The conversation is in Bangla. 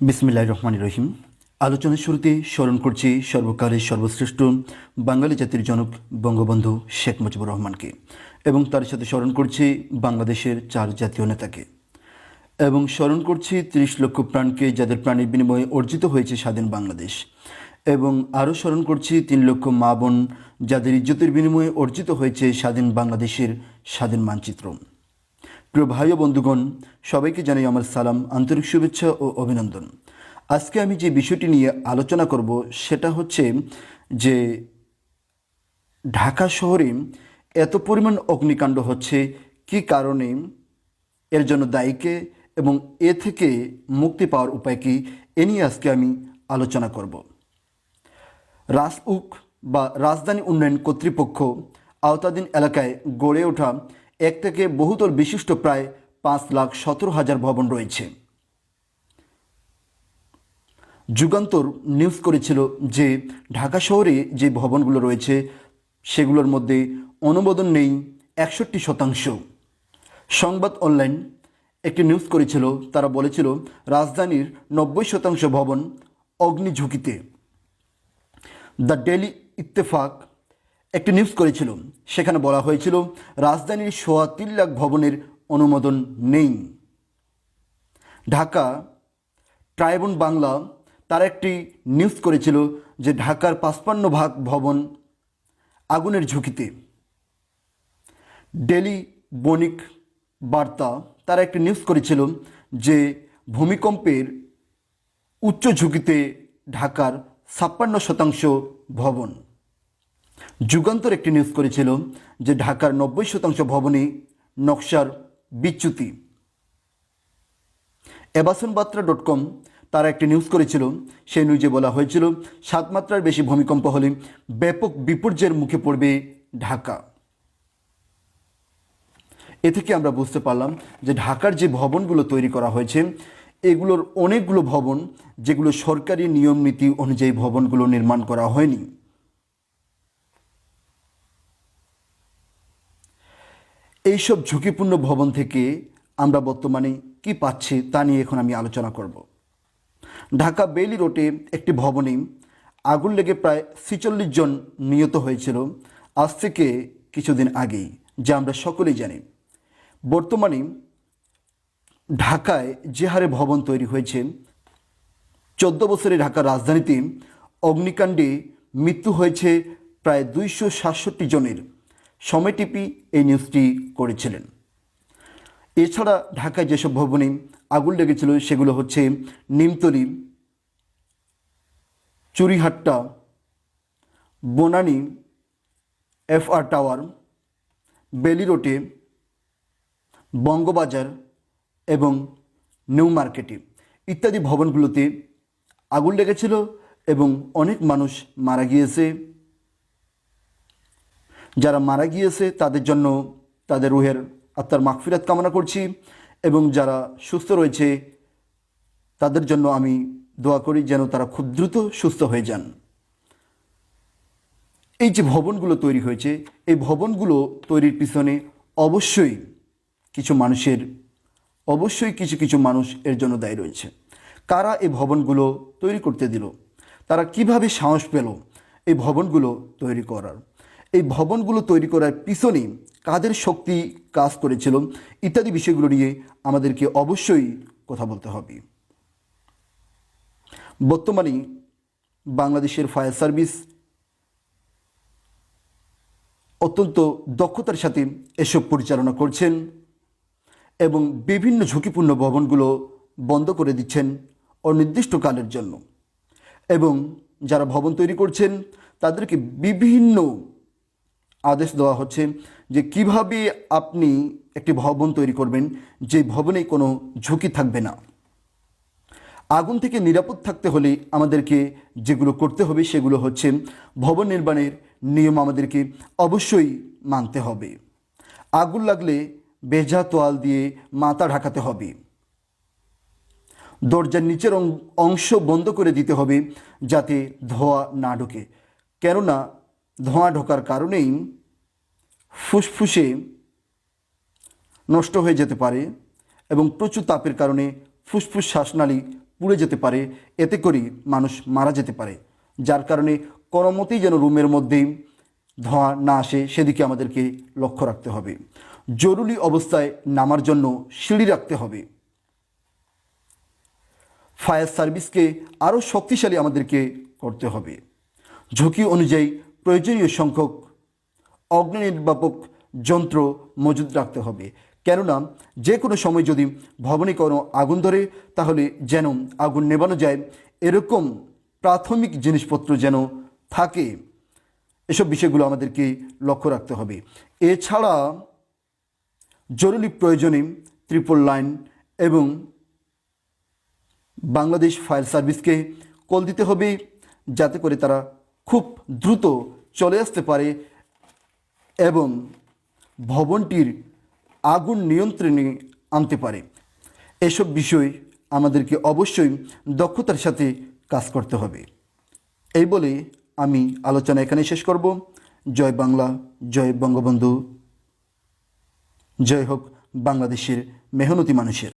বিসমিল্লাহির রহমানির রহিম। আলোচনার শুরুতে স্মরণ করছি সর্বকালের সর্বশ্রেষ্ঠ বাঙালি জাতির জনক বঙ্গবন্ধু শেখ মুজিবুর রহমানকে, এবং তার সাথে স্মরণ করছি বাংলাদেশের 4 জাতীয় নেতাকে, এবং স্মরণ করছি 30 লক্ষ প্রাণকে, যাদের প্রাণের বিনিময়ে অর্জিত হয়েছে স্বাধীন বাংলাদেশ, এবং আরও স্মরণ করছি 3 লক্ষ মা বোন, যাদের ইজ্জতের বিনিময়ে অর্জিত হয়েছে স্বাধীন বাংলাদেশের স্বাধীন মানচিত্র। প্রিয় ভাই ও বন্ধুগণ, সবাইকে জানাই আমার সালাম, আন্তরিক শুভেচ্ছা ও অভিনন্দন। আজকে আমি যে বিষয়টি নিয়ে আলোচনা করব সেটা হচ্ছে যে ঢাকা শহরে এত পরিমাণ অগ্নিকাণ্ড হচ্ছে, কি কারণে, এর জন্য দায়ীকে, এবং এ থেকে মুক্তি পাওয়ার উপায় কি, এ নিয়ে আজকে আমি আলোচনা করব। রাসউক বা রাজধানী উন্নয়ন কর্তৃপক্ষ আওতাধীন এলাকায় গড়ে ওঠা এক থেকে বহুতল বিশিষ্ট প্রায় 5,17,000 ভবন রয়েছে। যুগান্তর নিউজ করেছিল যে ঢাকা শহরে যে ভবনগুলো রয়েছে সেগুলোর মধ্যে অনুমোদন নেই 61%। সংবাদ অনলাইন একটি নিউজ করেছিল, তারা বলেছিল রাজধানীর 90% ভবন অগ্নি ঝুঁকিতে। দ্য ডেইলি ইত্তেফাক একটি নিউজ করেছিল, সেখানে বলা হয়েছিল রাজধানীর 3.25 লাখ ভবনের অনুমোদন নেই। ঢাকা ট্রাইবুন বাংলা তারা একটি নিউজ করেছিল যে ঢাকার 55% ভবন আগুনের ঝুঁকিতে। ডেলি বণিক বার্তা তারা একটি নিউজ করেছিল যে ভূমিকম্পের উচ্চ ঝুঁকিতে ঢাকার 56% ভবন। যুগান্তর একটি নিউজ করেছিল যে ঢাকার 90% ভবনে নকশার বিচ্যুতি। ebasanbatra.com তারা একটি নিউজ করেছিল, সেই নিউজে বলা হয়েছিল 7 মাত্রার বেশি ভূমিকম্প হলে ব্যাপক বিপর্যয়ের মুখে পড়বে ঢাকা। এ থেকে আমরা বুঝতে পারলাম যে ঢাকার যে ভবনগুলো তৈরি করা হয়েছে এগুলোর অনেকগুলো ভবন যেগুলো সরকারি নিয়ম নীতি অনুযায়ী ভবনগুলো নির্মাণ করা হয়নি। এইসব ঝুঁকিপূর্ণ ভবন থেকে আমরা বর্তমানে কি পাচ্ছি তা নিয়ে এখন আমি আলোচনা করব। ঢাকা বেইলি রোডে একটি ভবনে আগুন লেগে প্রায় 46 জন নিহত হয়েছিল আজ থেকে কিছুদিন আগেই, যা আমরা সকলেই জানি। বর্তমানে ঢাকায় যে হারে ভবন তৈরি হয়েছে, 14 বছরে ঢাকার রাজধানীতে অগ্নিকাণ্ডে মৃত্যু হয়েছে প্রায় 267 জনের। সময় টিপি এই নিউজটি করেছিলেন। এছাড়া ঢাকায় যেসব ভবনে আগুন লেগেছিল সেগুলো হচ্ছে নিমতলী, চুরিহাট্টা, বনানী, FR টাওয়ার, বেলি রোডে, বঙ্গবাজার এবং নিউ মার্কেটে ইত্যাদি ভবনগুলোতে আগুন লেগেছিল এবং অনেক মানুষ মারা গিয়েছে। যারা মারা গিয়েছে তাদের জন্য তাদের রুহের আত্মার মাগফিরাত কামনা করছি, এবং যারা সুস্থ রয়েছে তাদের জন্য আমি দোয়া করি যেন তারা খুব দ্রুত সুস্থ হয়ে যান। এই যে ভবনগুলো তৈরি হয়েছে, এই ভবনগুলো তৈরির পিছনে অবশ্যই কিছু মানুষ এর জন্য দায়ী রয়েছে। কারা এই ভবনগুলো তৈরি করতে দিল, তারা কিভাবে সাহস পেল এই ভবনগুলো তৈরি করার, এই ভবনগুলো তৈরি করার পিছনে কাদের শক্তি কাজ করেছিল ইত্যাদি বিষয়গুলো নিয়ে আমাদেরকে অবশ্যই কথা বলতে হবে। বর্তমানে বাংলাদেশের ফায়ার সার্ভিস অত্যন্ত দক্ষতার সাথে এসব পরিচালনা করছেন এবং বিভিন্ন ঝুঁকিপূর্ণ ভবনগুলো বন্ধ করে দিচ্ছেন অনির্দিষ্টকালের জন্য, এবং যারা ভবন তৈরি করছেন তাদেরকে বিভিন্ন আদেশ দেওয়া হচ্ছে যে কিভাবে আপনি একটি ভবন তৈরি করবেন যে ভবনে কোনো ঝুঁকি থাকবে না। আগুন থেকে নিরাপদ থাকতে হলে আমাদেরকে যেগুলো করতে হবে সেগুলো হচ্ছে ভবন নির্মাণের নিয়ম আমাদেরকে অবশ্যই মানতে হবে। আগুন লাগলে ভেজা তোয়াল দিয়ে মাথা ঢাকাতে হবে। দরজার নিচের অংশ বন্ধ করে দিতে হবে যাতে ধোঁয়া না ঢোকে, কেননা ধোঁয়া ঢোকার কারণেই ফুসফুসে নষ্ট হয়ে যেতে পারে এবং প্রচুর তাপের কারণে ফুসফুস শ্বাসনালী পুড়ে যেতে পারে, এতে করে মানুষ মারা যেতে পারে। যার কারণে কোনো মতেই যেন রুমের মধ্যেই ধোঁয়া না আসে সেদিকে আমাদেরকে লক্ষ্য রাখতে হবে। জরুরি অবস্থায় নামার জন্য সিঁড়ি রাখতে হবে। ফায়ার সার্ভিসকে আরও শক্তিশালী আমাদেরকে করতে হবে। ঝুঁকি অনুযায়ী প্রয়োজনীয় সংখ্যক অগ্নি নির্বাপক যন্ত্র মজুদ রাখতে হবে, কেননা যে কোনো সময় যদি ভবনে কোনো আগুন ধরে তাহলে যেন আগুন নেভানো যায় এরকম প্রাথমিক জিনিসপত্র যেন থাকে, এসব বিষয়গুলো আমাদেরকে লক্ষ্য রাখতে হবে। এছাড়া জরুরি প্রয়োজনে ট্রিপল লাইন এবং বাংলাদেশ ফায়ার সার্ভিসকে কল দিতে হবে, যাতে করে তারা খুব দ্রুত চলে আসতে পারে এবং ভবনটির আগুন নিয়ন্ত্রণে আনতে পারে। এসব বিষয় আমাদেরকে অবশ্যই দক্ষতার সাথে কাজ করতে হবে। এই বলে আমি আলোচনা এখানে শেষ করব। জয় বাংলা, জয় বঙ্গবন্ধু, জয় হোক বাংলাদেশের মেহনতি মানুষের।